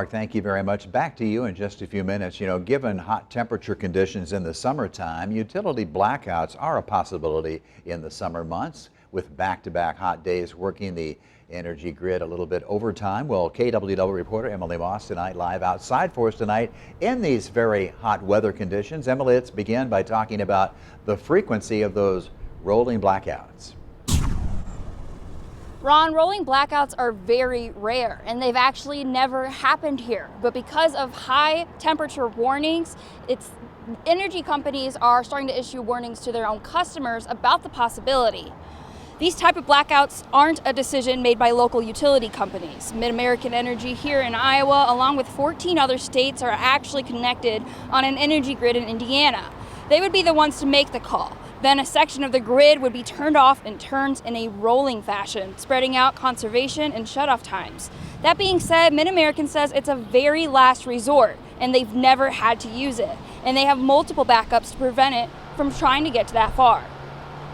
Mark, thank you very much. Back to you in just a few minutes. Given hot temperature conditions in the summertime, utility blackouts are a possibility in the summer months, with back-to-back hot days working the energy grid a little bit overtime. Well, KWW reporter Emily Moss tonight live outside for us tonight in these very hot weather conditions. Emily, let's begin by talking about the frequency of those rolling blackouts. Ron, rolling blackouts are very rare, and they've actually never happened here. But because of high temperature warnings, energy companies are starting to issue warnings to their own customers about the possibility. These type of blackouts aren't a decision made by local utility companies. MidAmerican Energy here in Iowa, along with 14 other states, are actually connected on an energy grid in Indiana. They would be the ones to make the call. Then a section of the grid would be turned off in turns in a rolling fashion, spreading out conservation and shutoff times. That being said, MidAmerican says it's a very last resort, and they've never had to use it. And they have multiple backups to prevent it from trying to get to that far.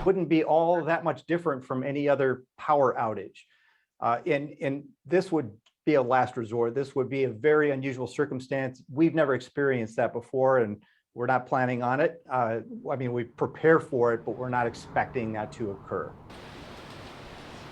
Wouldn't be all that much different from any other power outage. And this would be a last resort. This would be a very unusual circumstance. We've never experienced that before, and we're not planning on it. We prepare for it, but we're not expecting that to occur.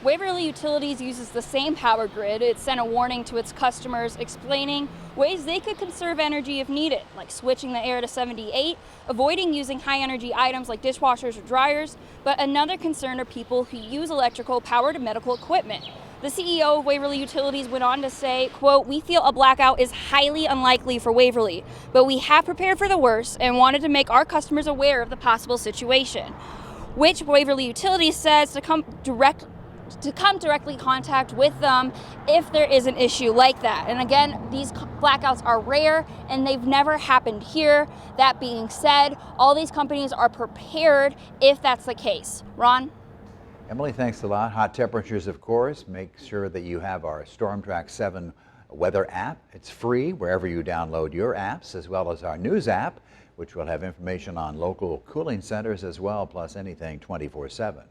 Waverly Utilities uses the same power grid. It sent a warning to its customers explaining ways they could conserve energy if needed, like switching the air to 78, avoiding using high energy items like dishwashers or dryers. But another concern are people who use electrical power to medical equipment. The CEO of Waverly Utilities went on to say, quote, "We feel a blackout is highly unlikely for Waverly, but we have prepared for the worst and wanted to make our customers aware of the possible situation," which Waverly Utilities says to come directly contact with them if there is an issue like that. And again, these blackouts are rare and they've never happened here. That being said, all these companies are prepared if that's the case. Ron? Emily, thanks a lot. Hot temperatures, of course. Make sure that you have our StormTrack 7 weather app. It's free wherever you download your apps, as well as our news app, which will have information on local cooling centers as well, plus anything 24/7.